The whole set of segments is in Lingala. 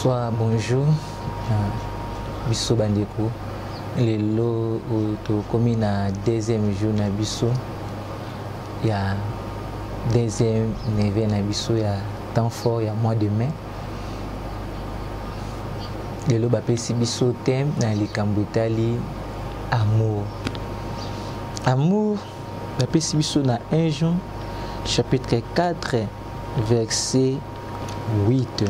Bonsoir, bonjour. Biso bandeko. Lelo tokomi na deuxième jour na biso. Ya deuxième neve na biso ya temps fort ya mois de mai. Lelo bapesi biso thème na likambo etali amour. Amour bapesi biso na 1 Jean chapitre 4 verset 8.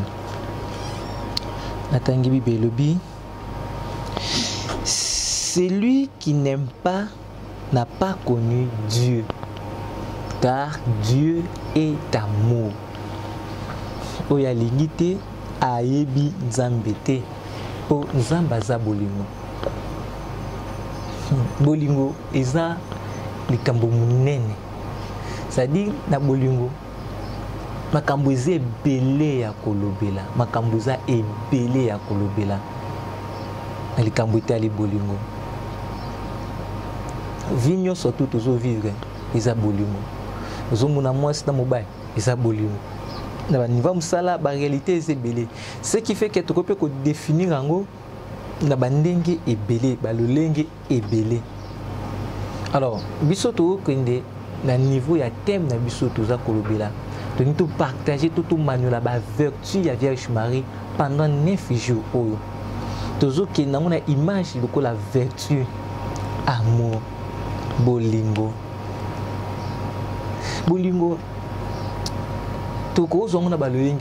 Natangi Bibelobi. Celui qui n'aime pas n'a pas connu Dieu, car Dieu est amour. Oya lingite ayebi nzambe te, po nzamba za bolingo. Bolingo eza likambo munene. C'est-à-dire na bolingo makambo eza ebele ya kolobela, makambo eza ebele ya kolobela na likambo etali bolingo. Vi nyonso tu tozovivre eza bolingo. Ozomona mwasi na mobali eza bolingo. Na baniva mosala baréalité eza ebele. Ce qui fait que tokope kodéfinir yango na bandenge ebele, balolenge ebele. Alors biso tokende na niveau ya thème na biso toza kolobela. Nous devons partager tout manuel la vertu de la Vierge Marie pendant 9 jours. Nous avons une image de la vertu, amour, bolingo. Bolingo, tout ce qu'on a besoin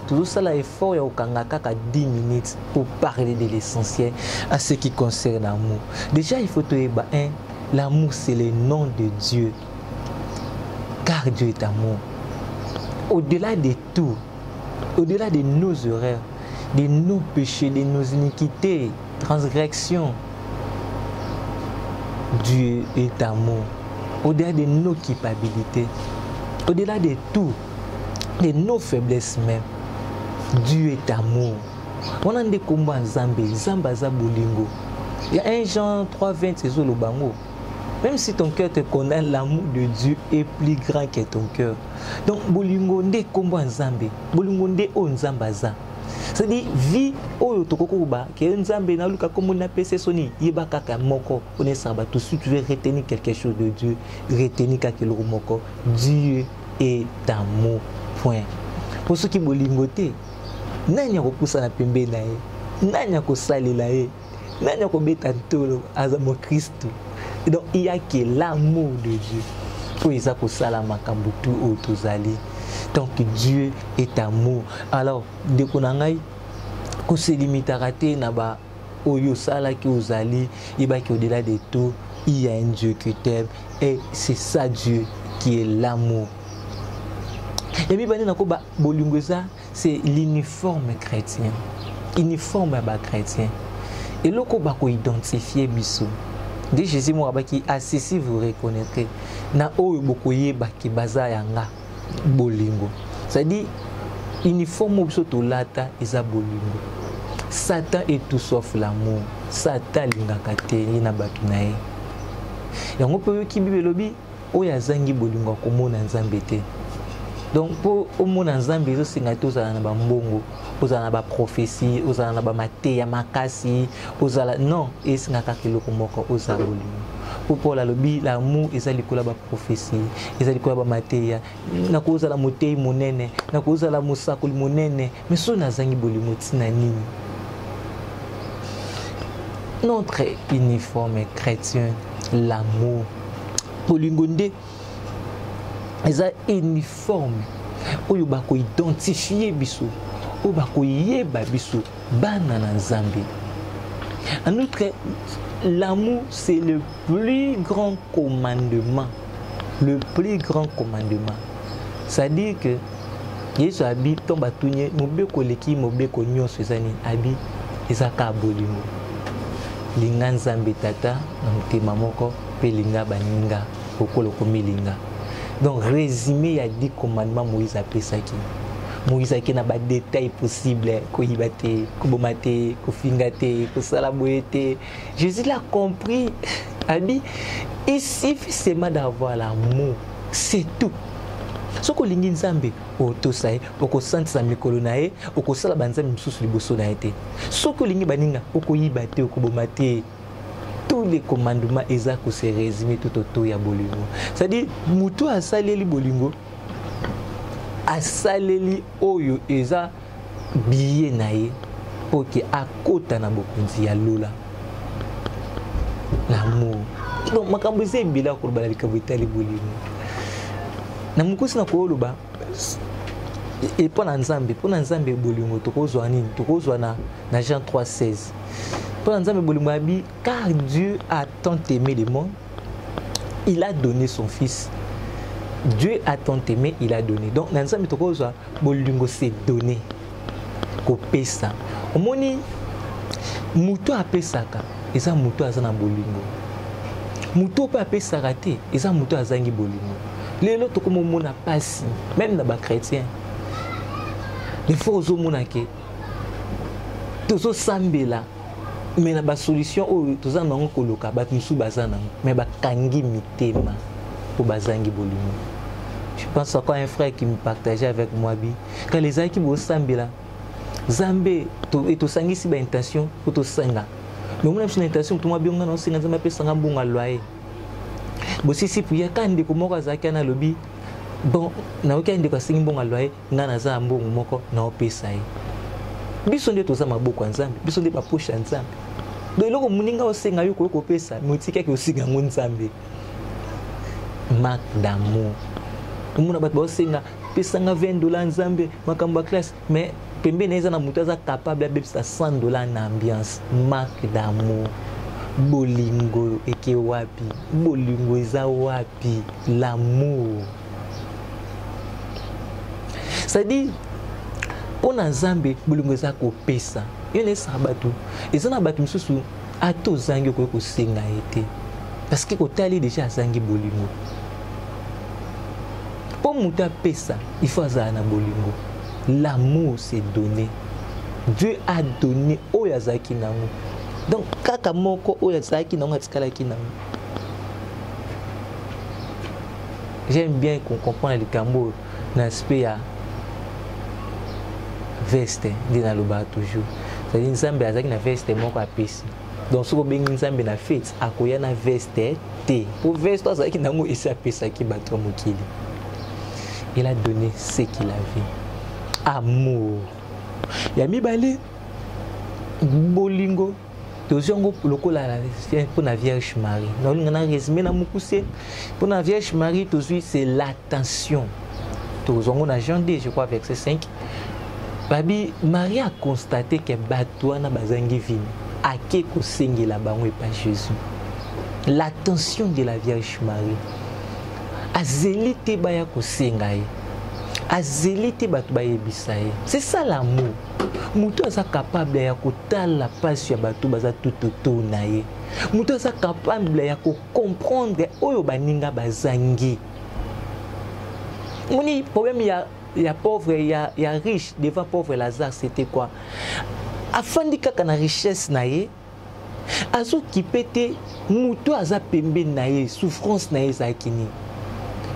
tout ça l'effort de 10 minutes pour parler de l'essentiel à ce qui concerne l'amour. Déjà, il faut te dire, l'amour c'est le nom de Dieu. Car Dieu est amour. Au-delà de tout, au-delà de nos erreurs, de nos péchés, de nos iniquités, transgressions, Dieu est amour. Au-delà de nos culpabilités, au-delà de tout, de nos faiblesses même, Dieu est amour. On a des combats en Zambie, Zambaza Bolingo. Il y a 1 Jean 3:20, c'est le bango. Même si ton cœur te connaît, l'amour de Dieu est plus grand que ton cœur. Donc, bolingo nde kombo nzambe, bolingo nde o nzambaza. C'est-à-dire vie oyo tokokoba ke nzambe na luka kombo na pese soni yeba kaka moko on samba tout si tu veux retenir quelque chose de Dieu, retenir kaka le moko. Dieu est amour. Point. Pour ceux qui bolingo te, nanya ko poussa na pembe na ye, nanya ko salela ye, nanya ko beta ntolo azamo Christ. Donc il y a que l'amour de Dieu. Pour ça que ça makambo tout autozali. Donc Dieu est amour. Alors de konangai ko se limite à rater na ba oyo sala ki ozali, il ba ki au-delà de tout, il y a un Dieu qui t'aime et c'est ça Dieu qui est l'amour. Et puis bani nako ba bolingoza c'est l'uniforme chrétien. Uniforme ba chrétien. Et loko ba ko identifier biso. De Jésus Mourabaki, si vous reconnaîtrez, na oyo bokoye baki baza yanga bolingo. C'est-à-dire, uniforme biso tolata eza bolingo. Satan est tout sauf l'amour. Satan lingaka te na batu na ye. Yango pe ki bibelobi oyo azangi bolingo komona nzambe te. Donc pour omona nzambe zo singa to za na ba mbongo, ozala na ba prophétie, ozala na ba mateya makasi, ozala non, esinga ka kiloko moko ozala bolingo. Pour Paul alobi l'amour ezali kola ba prophétie, ezali kola ba mateya, na ko ozala motei monene, na ko ozala musakoli monene, mais so na zangi bolingo tina nini. Notre uniforme chrétien, l'amour. Bolingo nde eza uniforme oyo bako identifier biso oyo bako yeba biso bana na nzambe. En outre, l'amour c'est le plus grand commandement, le plus grand commandement. C'est-à-dire que Yesu abi tomba tunye mobeko leki mobeko nyonso ezani abi ezaka bolingo. Linga nzambe tata na motema moko pe linga baninga okolo komilinga. Donc, résumé, il y a 10 commandements Moïse a appelé ça qui. Moïse a n'a pas de détails possibles. Kohibate, kobomate, kofingate, kosalaboyete. Jésus l'a compris. A dit, il suffit seulement d'avoir l'amour. C'est tout. Soko lingi nzambe otosa ye okosantisa mikolo na ye okosala banzambe misusu liboso na ye te. Soko lingi baninga okoyiba te okoboma te. Tous les commandements eza ko se résumer tout autour ya bolingo. C'est-à-dire mutu asaleli bolingo asaleli oyo eza biye na ye poke akota na bokonzi ya lola. L'amour. Donc makambo eza ebila koloba na likambo etali bolingo. Na mukusi na koloba et pona nzambe bolingo tokozwa nini? Tokozwa na Jean 3:16. Car Dieu a tant aimé le monde, il a donné son fils. Dieu a tant aimé, il a donné. Donc, dans le cas bolingo c'est donné. Kopesa. Omoni muto apesaka, eza muto azana bolingo. Muto pa apesaka te, eza muto azangi bolingo. Lelo tokomo mona pasi, même na ba chrétien. Il faut ozomona ke tozo sambela. Mais la solution où tous en ont coloca, bat musu bazana, mais ba kangi mitema pour bazangi bolingo. Je pense encore à un frère qui me partageait avec moi quand les gens qui bossent sambela, Zambé et to sangi si ba intention pour to sanga. Mais on a une intention tout moi bien on a singa zamba pe sanga bunga loyer. Bossi si pour ya kandi ko moko azaki na lobby. Bon, na okende ko singi bunga loyer ngana za mbongo moko na opesa ye. Biso nde toza maboko ya nzambe, biso nde baposha ya nzambe. Do eloko muninga osenga yo koyo kopesa, motika ke osinga ngo nzambe. Marque d'amour. Omuna bato baosenga pesanga $20 nzambe makambo ya classe, mais pembeni eza na mutu aza capable ya bebisa $100 na ambiance. Marque d'amour. Bolingo eke wapi? Bolingo eza wapi? L'amour. C'est-à-dire on a nzambe bolingo eza kopesa. Yo ne sabatu. Eza na batu misusu ato zangi ko kosenga ete. Parce que kotali déjà zangi bolingo. Pour muta pesa, il faut azana na bolingo. L'amour c'est donné. Dieu a donné oyazaki nango. Donc kaka moko oyazaki nango atikala ki nango. J'aime bien qu'on comprenne le cambo l'aspect à veste ndi na loba toujours. C'est-à-dire nzambe azaki na veste moko apesi. Donc soko bengi nzambe na fête akoya na veste te. Pour veste azaki nango esi apesaki bato mokili. Il a donné ce qu'il avait. Amour. Ya mibale bolingo tozongo lokola pour la Vierge Marie. Na ngana résumé na mukuse pour la Vierge Marie tozui c'est l'attention. Tozongo na Jean 2 je crois verset 5. Babi Marie a constaté que Batouana bazangi vini ake ko sengela bango et pas Jésus. L'attention de la Vierge Marie. Azélité baya ko sengaye. Azélité batu baye bisaye. C'est ça l'amour. Mutu asa capable ya kotala pasi ya batu baza tututu na ye. Mutu asa capable ya ko comprendre oyo baninga bazangi. Moni problème il y a pauvre, il y a riche. Devant pauvre Lazare, c'était quoi? Afin de qu'il y ait une richesse, azo qui pète, moutou aza pembe naye, souffrance naye zakini.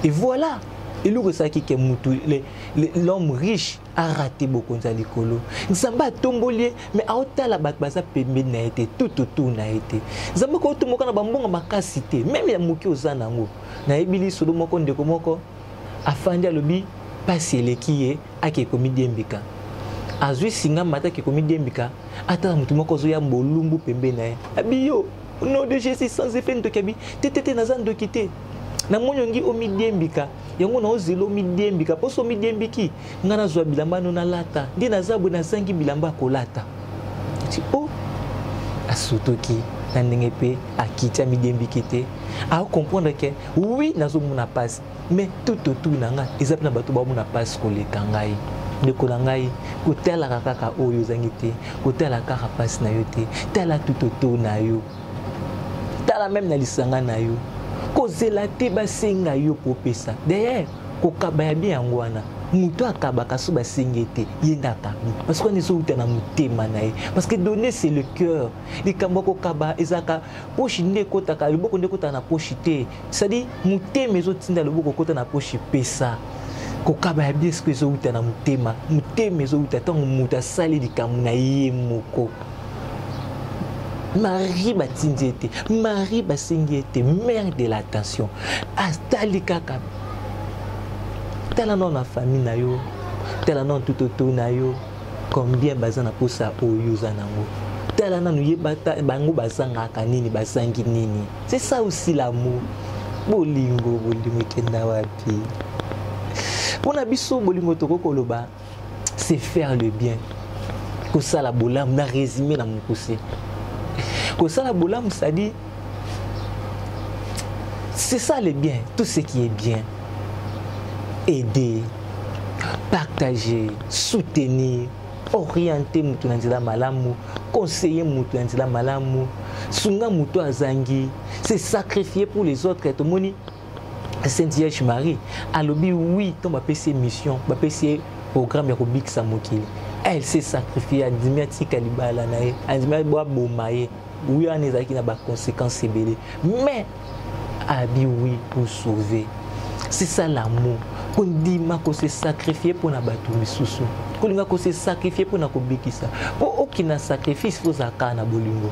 Et voilà, il y a que moutou, l'homme riche a raté beaucoup de l'écolo. Nzamba tombolier, mais à autant la baza pembe naye, tout naye. Nzamba ko to moko na bambonga makasité, même ya muki ozanango. Na ebili solo moko ndeko moko afandi alobi pasi eleki ake komidi mbika azwi singa mata ke komidi mbika ata mutu moko zo ya molumbu pembe na ye abiyo no de Jésus sans effet ndokabi tetete nazando kité na monyongi omidi mbika yango na ozelo omidi mbika poso omidi mbiki ngana zwa bilamba no na lata ndi nazabwe na zangi bilamba kolata ti o asutoki na ndenge pe akita midi mbikite a comprendre que oui nazo mona passe. Mais tout nanga ezapna bato ba mona passe koleka ngai ndeko na ngai kotala kaka oyo zangite kotala kaka passe na yo te tala tout na yo tala même na lisanga na yo kozela te basenga yo kopesa d'ailleurs kokaba ya bien ngwana muto akabaka so basengete yenda kabi parce qu'on est sur na mutema na ye parce que donner c'est le cœur likambo kokaba ezaka pochi nde kotaka liboko nde kota na pochi te c'est-à-dire mutema ezotinda liboko kota na pochi pesa kokaba ya biesque ezouta na motema ezouta ntango moto asali likambo na ye moko. Marie batindi ete, Marie basengi ete mère de l'attention astali kaka tala non na famille na yo, tala non tout autour na yo, combien baza na posa oyo za nango, tala nanu yebata bango bazangaka nini bazangi nini. C'est ça aussi l'amour. Bolingo kenda wapi. Pona biso bolingo toko koloba, c'est faire le bien. Ko sala bolam na résumé na mukuse. Ko sala bolam ça dit c'est ça le bien, tout ce qui est bien. Aider, partager, soutenir, orienter mutu na nzela malamu, conseiller mutu na nzela malamu, sunga mutu azangi, se sacrifier pour les autres. Et moni Sainte Vierge Marie alobi oui, ton bapesi mission, bapesi programme ya kobikisa mokili. Elle s'est sacrifiée à dimati kalibala nae, à dimati boa bomaye. Oui, on est qui na ba conséquences ebele. Mais abi oui pour sauver. C'est ça l'amour. Qu'on dit qu'on se sacrifier pour na batu misusu. Qu'on se sacrifier pour na kobikisa. Pour aucun sacrifice faut zakana bolingo.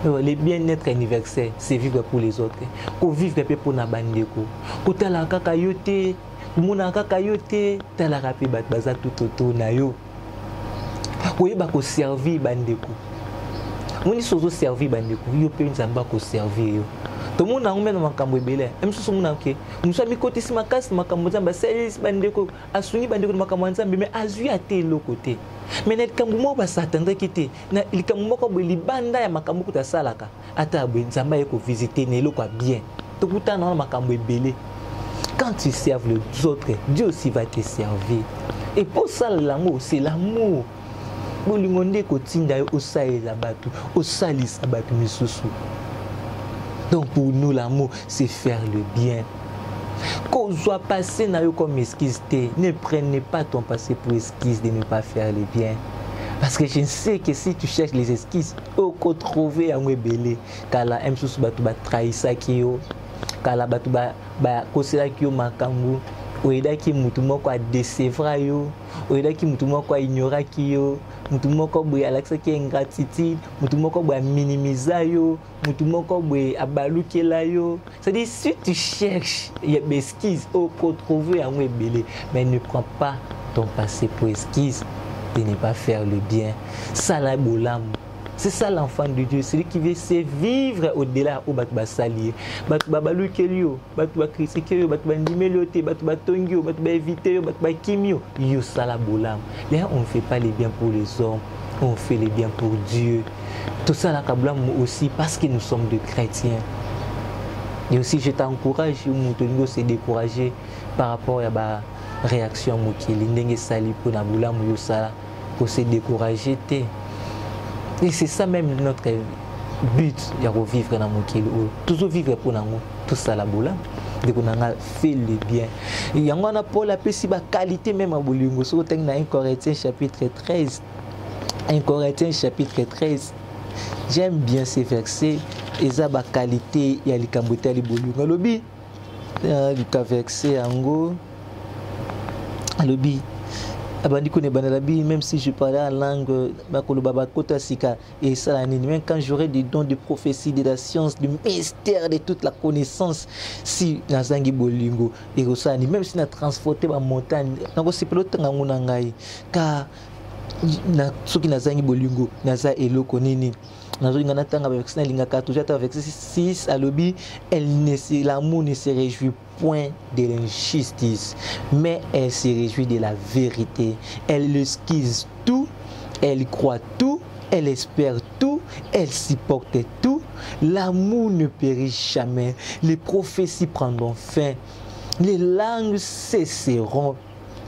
Le bien-être universel, c'est vivre pour les autres. Qu'on vivre pour na bandeko. Qu'on tala kaka yote, mona kaka yote, tala rapi bat baza tout autour na yo. Qu'on yeba ko servir bandeko. Moni sozo servir bandeko, yo pe nzamba ko servir yo. Tout le monde a un makambo ebele. Même si on a OK. Nous sommes côté si makas makambo nzamba service bandeko, asuni bandeko makambo nzamba mais azui à tel côté. Mais net kambo ba s'attendre kité. Na il kambo ko bo libanda ya makambo ko ta salaka. Ata bo nzamba yeko visiter nelo kwa bien. To kuta na makambo ebele. Quand tu serves les autres, Dieu aussi va te servir. Et pour ça l'amour, c'est l'amour. Bolingonde ko tinda yo osaela batu, osalisa batu misusu. Donc pour nous l'amour c'est faire le bien. Qu'on soit passé na yo comme esquisse, ne prenez pas ton passé pour esquisse de ne pas faire le bien. Parce que je sais que si tu cherches les esquisses, au ko trouver un belé, kala msusu batu ba trahisa kiyo, kala batu ba kosela kiyo makambu. Oida ki mutu moko a décevra yo, oida ki mutu moko a ignora ki yo, mutu moko boye alaksa ki ingratitude, mutu moko boye minimiser yo, mutu moko boye abalukela yo. C'est-à-dire si tu cherches y a esquisse au trouver un belé, mais ne prends pas ton passé pour esquisse de ne pas faire le bien. Ça la bolam. C'est ça l'enfant de Dieu, celui qui veut se vivre au-delà au batba salier. Batba balukelio, batba critiquer, batba ndimelote, batba tongio, batba éviter, batba kimio. Yo sala bolam. Là on ne fait pas les biens pour les hommes, on fait les biens pour Dieu. Tout ça la kablam aussi parce que nous sommes de chrétiens. Et aussi je t'encourage ou se décourager par rapport à la réaction mokili ndenge sali pour na bolam yo sala pour se décourager té. Et c'est ça même notre but, il y a vivre dans mon kilo, toujours vivre pour nous, tout ça la boula, de qu'on a fait le bien. Il y a un Paul la qualité même à bolingo, sur le 1 Corinthiens chapitre 13. 1 Corinthiens chapitre 13. J'aime bien ces versets, et ça la qualité, il y a les cambotés les bolingo. Lobi, le verset en gros, lobi. Même si je parlais en langue, et ça, même quand j'aurai des dons de prophétie, de la science, du mystère, de toute la connaissance, si Nazangi Bolingo, et même si on a transporté ma montagne, c'est pas l'autre car ceux qui Nazangi Bolingo, Naza Elo Konini. Verset 6 à l'obi, l'amour ne se réjouit point de l'injustice, mais elle se réjouit de la vérité. Elle esquisse tout, elle croit tout, elle espère tout, elle supporte tout. L'amour ne périt jamais, les prophéties prendront fin, les langues cesseront,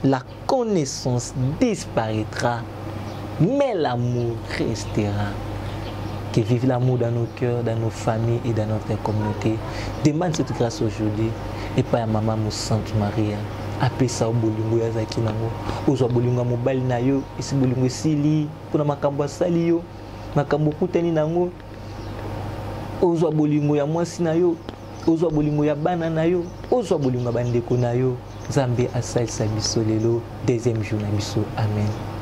la connaissance disparaîtra, mais l'amour restera. Que vive l'amour dans nos cœurs, dans nos familles et dans notre communauté. Demande cette grâce aujourd'hui et pas à maman Sainte Marie. Appelle ça au bolingo ya zaki nango. Ozo bolingo mobile na yo, isi bolingo sili, kuna makambo sali yo, makambo kutani nango. Ozo bolingo ya mwasi na yo, ozo bolingo ya bana na yo, ozo bolingo bandeko na yo. Nzambe asalisa biso lelo deuxième jour na biso. Amen.